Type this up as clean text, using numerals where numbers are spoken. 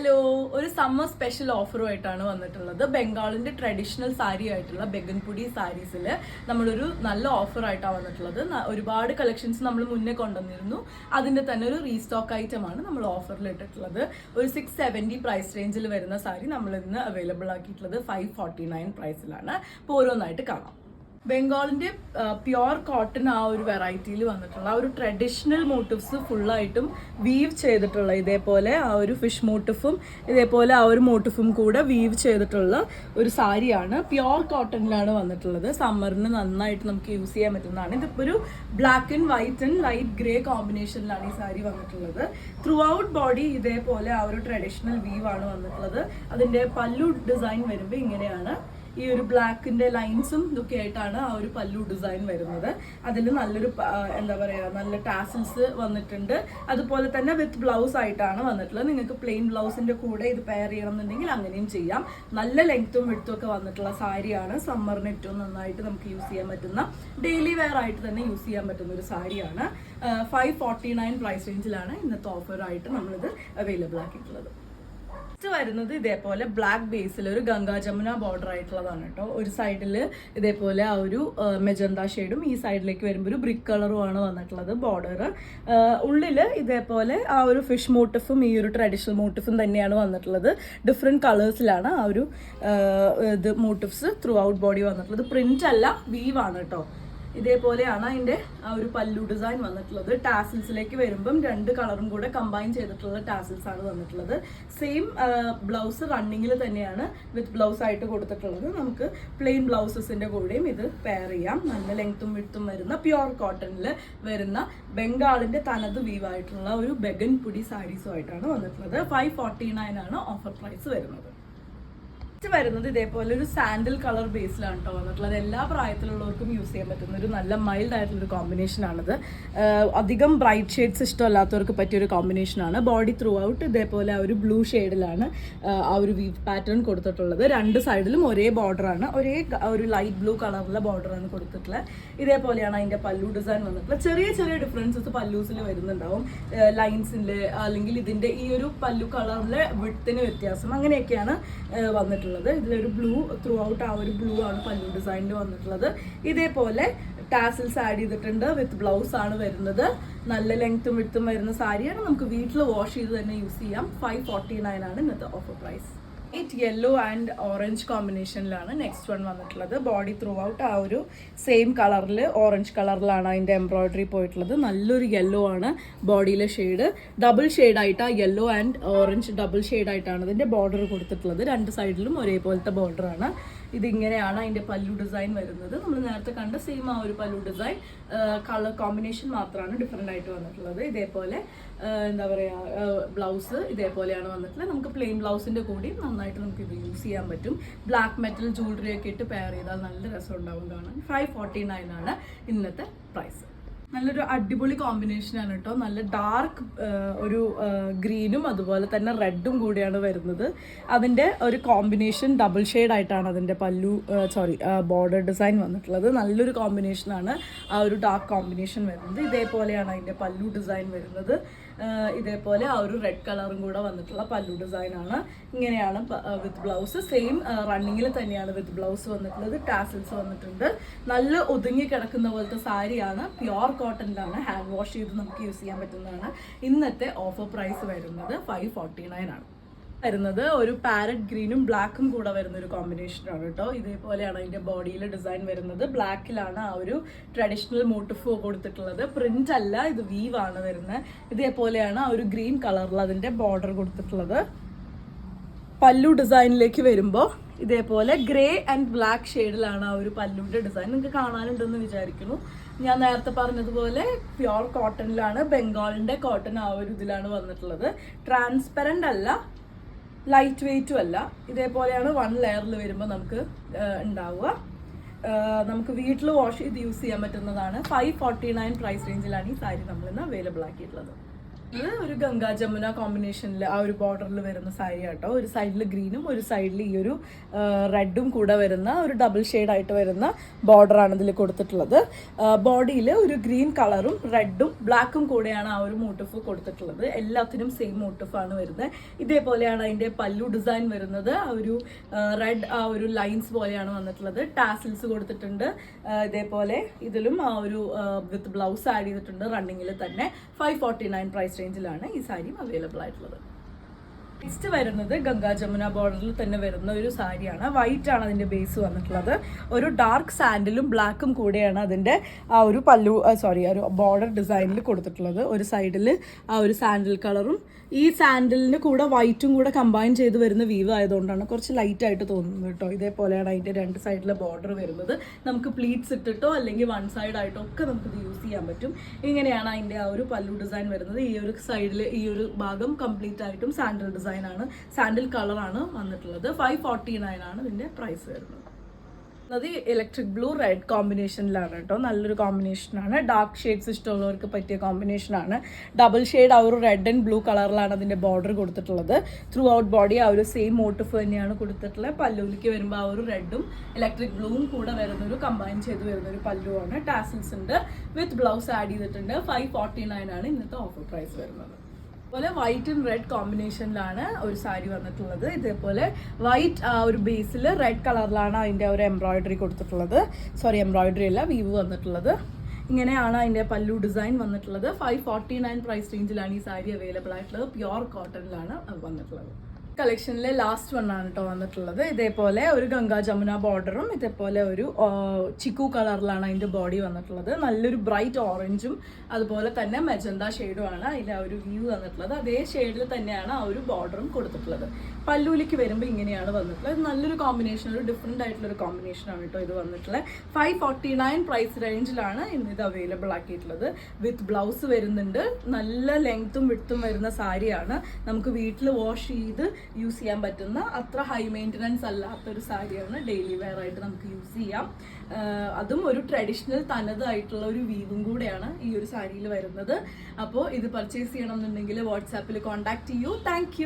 Hello, ഒരു summer special ഓഫറുമായിട്ടാണ് വന്നിട്ടുള്ളത്. ബംഗാളിന്റെ traditional sari ആയിട്ടുള്ള ബെഗൻപുടി സാരീസിൽ നമ്മളൊരു നല്ല ഓഫറായിട്ടാണ് വന്നിട്ടുള്ളത്. ഒരുപാട് കളക്ഷൻസ് നമ്മൾ മുന്നേ കൊണ്ടുവന്നിരുന്നു. അതിന്റെ തന്നെ ഒരു റീസ്റ്റോക്ക് ഐറ്റം ആണ് നമ്മൾ ഓഫറിൽ ഇട്ടിട്ടുള്ളത്. ഒരു 670 പ്രൈസ് റേഞ്ചിൽ വരുന്ന സാരി നമ്മൾ ഇന്ന് അവൈലബിൾ ആക്കിയിട്ടുള്ളത് 549 പ്രൈസിലാണ്. അപ്പോൾ ഓരോന്നായിട്ട് കാണാം. ബംഗാളിന്റെ പ്യുവർ കോട്ടൺ ആ ഒരു വെറൈറ്റിയിൽ വന്നിട്ടുള്ള ആ ഒരു ട്രഡീഷണൽ മോട്ടീവ്സ് ഫുള്ളായിട്ടും വീവ് ചെയ്തിട്ടുള്ള ഇതേപോലെ ആ ഒരു ഫിഷ് മോട്ടിഫും ഇതേപോലെ ആ ഒരു മോട്ടിഫും കൂടെ വീവ് ചെയ്തിട്ടുള്ള ഒരു സാരിയാണ്. പ്യുവർ കോട്ടണിലാണ് വന്നിട്ടുള്ളത്. സമ്മറിന് നന്നായിട്ട് നമുക്ക് യൂസ് ചെയ്യാൻ പറ്റുന്നതാണ്. ഇതിപ്പോൾ ഒരു black and white and light grey കോമ്പിനേഷനിലാണ് ഈ സാരി വന്നിട്ടുള്ളത്. ത്രൂ ഔട്ട് ബോഡി ഇതേപോലെ ആ ഒരു ട്രഡീഷണൽ വീവ് ആണ് വന്നിട്ടുള്ളത്. അതിന്റെ പല്ലു ഡിസൈൻ വരുമ്പോൾ ഇങ്ങനെയാണ്. ഈ ഒരു ബ്ലാക്കിന്റെ ലൈൻസും ഇതൊക്കെ ആയിട്ടാണ് ആ ഒരു പല്ലു ഡിസൈൻ വരുന്നത്. അതിൽ നല്ലൊരു എന്താ പറയുക, നല്ല ടാസിൽസ് വന്നിട്ടുണ്ട്. അതുപോലെ തന്നെ വിത്ത് ബ്ലൗസ് ആയിട്ടാണ് വന്നിട്ടുള്ളത്. നിങ്ങൾക്ക് പ്ലെയിൻ ബ്ലൗസിന്റെ കൂടെ ഇത് പെയർ ചെയ്യണം എന്നുണ്ടെങ്കിൽ അങ്ങനെയും ചെയ്യാം. നല്ല ലെങ്ത്തും വിഡ്ത്തും ഒക്കെ വന്നിട്ടുള്ള സാരിയാണ്. സമ്മറിന് ഏറ്റവും നന്നായിട്ട് നമുക്ക് യൂസ് ചെയ്യാൻ പറ്റുന്ന, ഡെയിലി വെയർ ആയിട്ട് തന്നെ യൂസ് ചെയ്യാൻ പറ്റുന്ന ഒരു സാരിയാണ്. 549 പ്രൈസ് റേഞ്ചിലാണ് ഇന്നത്തെ ഓഫറായിട്ട് നമ്മളിത് അവൈലബിൾ ആക്കിയിട്ടുള്ളത്. വരുന്നത് ഇതേപോലെ ബ്ലാക്ക് ബേസിൽ ഒരു ഗംഗാ ജമുന ബോർഡർ ആയിട്ടുള്ളതാണ് കേട്ടോ. ഒരു സൈഡിൽ ഇതേപോലെ ആ ഒരു മെജന്ത ഷെയ്ഡും ഈ സൈഡിലേക്ക് വരുമ്പോൾ ഒരു ബ്രിക്ക് കളറും ആണ് വന്നിട്ടുള്ളത് ബോർഡർ. ഉള്ളിൽ ഇതേപോലെ ആ ഒരു ഫിഷ് മോട്ടിഫും ഈ ഒരു ട്രഡീഷണൽ മോട്ടിഫും തന്നെയാണ് വന്നിട്ടുള്ളത്. ഡിഫറെൻറ്റ് കളേഴ്സിലാണ് ആ ഒരു ഇത് മോട്ടിഫ്സ് ത്രൂ ഔട്ട് ബോഡി വന്നിട്ടുള്ളത്. പ്രിന്റ് അല്ല, വീവ് ആണ് കേട്ടോ. ഇതേപോലെയാണ് അതിൻ്റെ ആ ഒരു പല്ലു ഡിസൈൻ വന്നിട്ടുള്ളത്. ടാസിൽസിലേക്ക് വരുമ്പം രണ്ട് കളറും കൂടെ കമ്പൈൻ ചെയ്തിട്ടുള്ള ടാസിൽസ് ആണ് വന്നിട്ടുള്ളത്. സെയിം ബ്ലൗസ് റണ്ണിങ്ങിൽ തന്നെയാണ് വിത്ത് ബ്ലൗസ് ആയിട്ട് കൊടുത്തിട്ടുള്ളത്. നമുക്ക് പ്ലെയിൻ ബ്ലൗസസിന്റെ കൂടെയും ഇത് പെയർ ചെയ്യാം. നല്ല ലെങ്ത്തും വിഡ്ത്തും വരുന്ന പ്യുവർ കോട്ടണിൽ വരുന്ന ബംഗാളിന്റെ തനത് വീവായിട്ടുള്ള ഒരു ബെഗൻപുടി സാരീസുമായിട്ടാണ് വന്നിട്ടുള്ളത്. 549 ആണ് ഓഫർ പ്രൈസ് വരുന്നത്. വരുന്നത് ഇതേപോലെ ഒരു സാൻഡൽ കളർ ബേസിലാണ് കേട്ടോ വന്നിട്ടുള്ളത്. എല്ലാ പ്രായത്തിലുള്ളവർക്കും യൂസ് ചെയ്യാൻ പറ്റുന്ന ഒരു നല്ല മൈൽഡ് ആയിട്ടുള്ളൊരു കോമ്പിനേഷനാണിത്. അധികം ബ്രൈറ്റ് ഷെയ്ഡ്സ് ഇഷ്ടമല്ലാത്തവർക്ക് പറ്റിയൊരു കോമ്പിനേഷനാണ്. ബോഡി ത്രൂ ഔട്ട് ഇതേപോലെ ആ ഒരു ബ്ലൂ ഷെയ്ഡിലാണ് ആ ഒരു വീവ് പാറ്റേൺ കൊടുത്തിട്ടുള്ളത്. രണ്ട് സൈഡിലും ഒരേ ബോർഡറാണ്, ഒരേ ഒരു ലൈറ്റ് ബ്ലൂ കളറിലെ ബോർഡറാണ് കൊടുത്തിട്ടുള്ളത്. ഇതേപോലെയാണ് അതിൻ്റെ പല്ലു ഡിസൈൻ വന്നിട്ടുള്ളത്. ചെറിയ ചെറിയ ഡിഫറൻസസ് പല്ലൂസിൽ വരുന്നുണ്ടാവും. ലൈൻസിൻ്റെ അല്ലെങ്കിൽ ഇതിൻ്റെ ഈ ഒരു പല്ലു കളറിലെ വിഡ്ത്തിന് വ്യത്യാസം അങ്ങനെയൊക്കെയാണ് വന്നിട്ടുള്ളത്. ഇതിലൊരു ബ്ലൂ ത്രൂ ഔട്ട് ആ ഒരു ബ്ലൂ ആണ് പല്ലു ഡിസൈനിൽ വന്നിട്ടുള്ളത്. ഇതേപോലെ ടാസിൽസ് ആഡ് ചെയ്തിട്ടുണ്ട്. വിത്ത് ബ്ലൗസ് ആണ് വരുന്നത്. നല്ല ലെങ്ത്തും വിഡ്ത്തും വരുന്ന സാരിയാണ്. നമുക്ക് വീട്ടിൽ വാഷ് ചെയ്ത് തന്നെ യൂസ് ചെയ്യാം. 549 ആണ് ഇന്നത്തെ offer price. Yellow and orange കോമ്പിനേഷനിലാണ് നെക്സ്റ്റ് വൺ വന്നിട്ടുള്ളത്. ബോഡി ത്രൂ ഔട്ട് ആ ഒരു സെയിം കളറിൽ ഓറഞ്ച് കളറിലാണ് അതിൻ്റെ എംബ്രോയിഡറി പോയിട്ടുള്ളത്. നല്ലൊരു യെല്ലോ ആണ് ബോഡിയിലെ ഷെയ്ഡ്. ഡബിൾ ഷെയ്ഡായിട്ട് ആ യെല്ലോ ആൻഡ് ഓറഞ്ച് ഡബിൾ ഷെയ്ഡായിട്ടാണ് ഇതിൻ്റെ ബോർഡർ കൊടുത്തിട്ടുള്ളത്. രണ്ട് സൈഡിലും ഒരേപോലത്തെ ബോർഡറാണ്. ഇതിങ്ങനെയാണ് അതിൻ്റെ പല്ലു ഡിസൈൻ വരുന്നത്. നമ്മൾ നേരത്തെ കണ്ട സെയിം ആ ഒരു പല്ലു ഡിസൈൻ, കളർ കോമ്പിനേഷൻ മാത്രമാണ് ഡിഫറെൻ്റ് ആയിട്ട് വന്നിട്ടുള്ളത്. ഇതേപോലെ എന്താ പറയുക, ബ്ലൗസ് ഇതേപോലെയാണ് വന്നിട്ടുള്ളത്. നമുക്ക് പ്ലെയിൻ ബ്ലൗസിൻ്റെ കൂടി നന്നായിട്ട് നമുക്ക് ഇത് യൂസ് ചെയ്യാൻ പറ്റും. ബ്ലാക്ക് മെറ്റൽ ജ്വല്ലറി ഒക്കെ ഇട്ട് പെയർ ചെയ്താൽ നല്ല രസം ഉണ്ടാവും കാണാൻ. 549 ആണ് ഇന്നത്തെ പ്രൈസ്. നല്ലൊരു അടിപൊളി കോമ്പിനേഷനാണ് കേട്ടോ. നല്ല ഡാർക്ക് ഒരു ഗ്രീനും അതുപോലെ തന്നെ റെഡും കൂടിയാണ് വരുന്നത്. അതിൻ്റെ ഒരു കോമ്പിനേഷൻ ഡബിൾ ഷെയ്ഡ് ആയിട്ടാണ് അതിൻ്റെ ബോർഡർ ഡിസൈൻ വന്നിട്ടുള്ളത്. നല്ലൊരു കോമ്പിനേഷനാണ് ആ ഒരു ഡാർക്ക് കോമ്പിനേഷൻ വരുന്നത്. ഇതേപോലെയാണ് അതിൻ്റെ പല്ലു ഡിസൈൻ വരുന്നത്. ഇതേപോലെ ആ ഒരു റെഡ് കളറും കൂടെ വന്നിട്ടുള്ള പല്ലു ഡിസൈനാണ്. ഇങ്ങനെയാണ് വിത്ത് ബ്ലൗസ്. സെയിം റണ്ണിങ്ങിൽ തന്നെയാണ് വിത്ത് ബ്ലൗസ് വന്നിട്ടുള്ളത്. ടാസിൽസ് വന്നിട്ടുണ്ട്. നല്ല ഒതുങ്ങി കിടക്കുന്ന പോലത്തെ സാരിയാണ്. പ്യുവർ കോട്ടണിലാണ്. ഹാൻഡ് വാഷ് ചെയ്ത് നമുക്ക് യൂസ് ചെയ്യാൻ പറ്റുന്നതാണ്. ഇന്നത്തെ ഓഫർ പ്രൈസ് വരുന്നത് 549 ആണ്. വരുന്നത് ഒരു പാരറ്റ് ഗ്രീനും ബ്ലാക്കും കൂടെ വരുന്ന ഒരു കോമ്പിനേഷനാണ് കേട്ടോ. ഇതേപോലെയാണ് അതിൻ്റെ ബോഡിയിൽ ഡിസൈൻ വരുന്നത്. ബ്ലാക്കിലാണ് ആ ഒരു ട്രഡീഷണൽ മോട്ടിഫ് കൊടുത്തിട്ടുള്ളത്. പ്രിന്റ് അല്ല, ഇത് വീവ് ആണ് വരുന്നത്. ഇതേപോലെയാണ് ആ ഒരു ഗ്രീൻ കളറിൽ അതിൻ്റെ ബോർഡർ കൊടുത്തിട്ടുള്ളത്. പല്ലു ഡിസൈനിലേക്ക് വരുമ്പോൾ ഇതേപോലെ ഗ്രേ ആൻഡ് ബ്ലാക്ക് ഷെയ്ഡിലാണ് ആ ഒരു പല്ലുവിൻ്റെ ഡിസൈൻ. നിങ്ങൾക്ക് കാണാനുണ്ടെന്ന് വിചാരിക്കുന്നു. ഞാൻ നേരത്തെ പറഞ്ഞതുപോലെ പ്യുവർ കോട്ടണിലാണ്. ബംഗാളിൻ്റെ കോട്ടൺ ആ ഒരു ഇതിലാണ് വന്നിട്ടുള്ളത്. ട്രാൻസ്പെറൻ്റ് അല്ല, ലൈറ്റ് വെയ്റ്റും അല്ല. ഇതേപോലെയാണ് വൺ ലെയറിൽ വരുമ്പോൾ നമുക്ക് ഉണ്ടാവുക. നമുക്ക് വീട്ടിൽ വാഷ് ചെയ്ത് യൂസ് ചെയ്യാൻ പറ്റുന്നതാണ്. 549 പ്രൈസ് റേഞ്ചിലാണ് ഈ സാരി നമ്മളിന്ന് അവൈലബിൾ ആക്കിയിട്ടുള്ളത്. ഇത് ഒരു ഗംഗാ ജമുന കോമ്പിനേഷനിൽ ആ ഒരു ബോർഡറിൽ വരുന്ന സാരി ആട്ടോ. ഒരു സൈഡിൽ ഗ്രീനും ഒരു സൈഡിൽ ഈ ഒരു റെഡും കൂടെ വരുന്ന ഒരു ഡബിൾ ഷെയ്ഡായിട്ട് വരുന്ന ബോർഡറാണ് ഇതിൽ കൊടുത്തിട്ടുള്ളത്. ബോഡിയിൽ ഒരു ഗ്രീൻ കളറും റെഡും ബ്ലാക്കും കൂടെയാണ് ആ ഒരു മോട്ടിഫ് കൊടുത്തിട്ടുള്ളത്. എല്ലാത്തിനും സെയിം മോട്ടിഫാണ് വരുന്നത്. ഇതേപോലെയാണ് അതിൻ്റെ പല്ലു ഡിസൈൻ വരുന്നത്. ആ ഒരു റെഡ് ആ ഒരു ലൈൻസ് പോലെയാണ് വന്നിട്ടുള്ളത്. ടാസിൽസ് കൊടുത്തിട്ടുണ്ട്. ഇതേപോലെ ഇതിലും ആ ഒരു വിത്ത് ബ്ലൗസ് ആഡ് ചെയ്തിട്ടുണ്ട്. റണ്ണിങ്ങിൽ തന്നെ 549 പ്രൈസ് റേഞ്ചിലാണ് ഈ സാരിയും അവൈലബിൾ ആയിട്ടുള്ളത്. നെക്സ്റ്റ് വരുന്നത് ഗംഗാ ജമുന ബോർഡറിൽ തന്നെ വരുന്ന ഒരു സാരിയാണ്. വൈറ്റ് ആണ് അതിൻ്റെ ബേസ് വന്നിട്ടുള്ളത്. ഒരു ഡാർക്ക് സാൻഡിലും ബ്ലാക്കും കൂടെയാണ് അതിൻ്റെ ആ ഒരു ഒരു ബോർഡർ ഡിസൈനിൽ കൊടുത്തിട്ടുള്ളത്. ഒരു സൈഡിൽ ആ ഒരു സാൻഡിൽ കളറും ഈ സാൻഡിലിന് കൂടെ വൈറ്റും കൂടെ കമ്പൈൻ ചെയ്ത് വരുന്ന വീവ് ആയതുകൊണ്ടാണ് കുറച്ച് ലൈറ്റ് ആയിട്ട് തോന്നുന്നത് കേട്ടോ. ഇതേപോലെയാണ് അതിൻ്റെ രണ്ട് സൈഡിലെ ബോർഡർ വരുന്നത്. നമുക്ക് പ്ലീറ്റ്സ് ഇട്ടിട്ടോ അല്ലെങ്കിൽ വൺ സൈഡ് ആയിട്ടോ ഒക്കെ നമുക്കിത് യൂസ് ചെയ്യാൻ പറ്റും. ഇങ്ങനെയാണ് അതിൻ്റെ ആ ഒരു പല്ലു ഡിസൈൻ വരുന്നത്. ഈ ഒരു സൈഡിൽ ഈ ഒരു ഭാഗം കംപ്ലീറ്റ് ആയിട്ടും സാൻഡിൽ ഡിസൈനാണ്, സാൻഡിൽ കളറാണ് വന്നിട്ടുള്ളത്. 549 ആണ് ഇതിൻ്റെ പ്രൈസ് വരുന്നത്. അത് ഇലക്ട്രിക് ബ്ലൂ റെഡ് കോമ്പിനേഷനിലാണ് കേട്ടോ. നല്ലൊരു കോമ്പിനേഷനാണ്. ഡാർക്ക് ഷെയ്ഡ്സ് ഇഷ്ടമുള്ളവർക്ക് പറ്റിയ കോമ്പിനേഷനാണ്. ഡബിൾ ഷെയ്ഡ് ആ ഒരു റെഡ് ആൻഡ് ബ്ലൂ കളറിലാണ് അതിൻ്റെ ബോർഡർ കൊടുത്തിട്ടുള്ളത്. ത്രൂ ഔട്ട് ബോഡി ആ ഒരു സെയിം മോട്ടിഫ് തന്നെയാണ് കൊടുത്തിട്ടുള്ളത്. പല്ലുവിലേക്ക് വരുമ്പോൾ ആ ഒരു റെഡും ഇലക്ട്രിക് ബ്ലൂവും കൂടെ വരുന്നൊരു കമ്പൈൻ ചെയ്ത് വരുന്നൊരു പല്ലുവാണ്. ടാസിൽസ് ഉണ്ട്, വിത്ത് ബ്ലൗസ് ആഡ് ചെയ്തിട്ടുണ്ട്. 549 ആണ് ഇന്നത്തെ ഓഫർ പ്രൈസ് വരുന്നത്. അതുപോലെ വൈറ്റ് ആൻഡ് റെഡ് കോമ്പിനേഷനിലാണ് ഒരു സാരി വന്നിട്ടുള്ളത്. ഇതേപോലെ വൈറ്റ് ആ ഒരു ബേസിൽ റെഡ് കളറിലാണ് അതിൻ്റെ ഒരു എംബ്രോയിഡറി കൊടുത്തിട്ടുള്ളത്. എംബ്രോയിഡറി അല്ല, വീവ് വന്നിട്ടുള്ളത്. ഇങ്ങനെയാണ് അതിൻ്റെ പല്ലു ഡിസൈൻ വന്നിട്ടുള്ളത്. 549 പ്രൈസ് റേഞ്ചിലാണ് ഈ സാരി അവൈലബിൾ ആയിട്ടുള്ളത്. പ്യുവർ കോട്ടണിലാണ് വന്നിട്ടുള്ളത്. കളക്ഷനിലെ ലാസ്റ്റ് വൺ ആണ് കേട്ടോ വന്നിട്ടുള്ളത്. ഇതേപോലെ ഒരു ഗംഗാ ജമുന ബോർഡറും ഇതേപോലെ ഒരു ചിക്കു കളറിലാണ് അതിൻ്റെ ബോഡി വന്നിട്ടുള്ളത്. നല്ലൊരു ബ്രൈറ്റ് ഓറഞ്ചും അതുപോലെ തന്നെ മെജന്ത ഷെയ്ഡുമാണ് അതിൻ്റെ ആ ഒരു വ്യൂ വന്നിട്ടുള്ളത്. അതേ ഷെയ്ഡിൽ തന്നെയാണ് ആ ഒരു ബോർഡറും കൊടുത്തിട്ടുള്ളത്. പല്ലൂലേക്ക് വരുമ്പോൾ ഇങ്ങനെയാണ് വന്നിട്ടുള്ളത്. നല്ലൊരു കോമ്പിനേഷൻ, ഒരു ഡിഫറെൻ്റ് ആയിട്ടുള്ളൊരു കോമ്പിനേഷനാണ് കേട്ടോ ഇത് വന്നിട്ടുള്ളത്. 549 പ്രൈസ് റേഞ്ചിലാണ് ഇന്ന് ഇത് അവൈലബിൾ ആക്കിയിട്ടുള്ളത്. വിത്ത് ബ്ലൗസ് വരുന്നുണ്ട്. നല്ല ലെങ്ത്തും വിഡ്ത്തും വരുന്ന സാരിയാണ്. നമുക്ക് വീട്ടിൽ വാഷ് ചെയ്ത് യൂസ് ചെയ്യാൻ പറ്റുന്ന അത്ര ഹൈ മെയിൻ്റനൻസ് അല്ലാത്തൊരു സാരിയാണ്. ഡെയിലി വെയർ ആയിട്ട് നമുക്ക് യൂസ് ചെയ്യാം. അതും ഒരു ട്രഡീഷണൽ തനതായിട്ടുള്ള ഒരു വീവും കൂടെയാണ് ഈ ഒരു സാരിയിൽ വരുന്നത്. അപ്പോൾ ഇത് പർച്ചേസ് ചെയ്യണം എന്നുണ്ടെങ്കിൽ വാട്സാപ്പിൽ കോൺടാക്ട് ചെയ്യൂ. താങ്ക്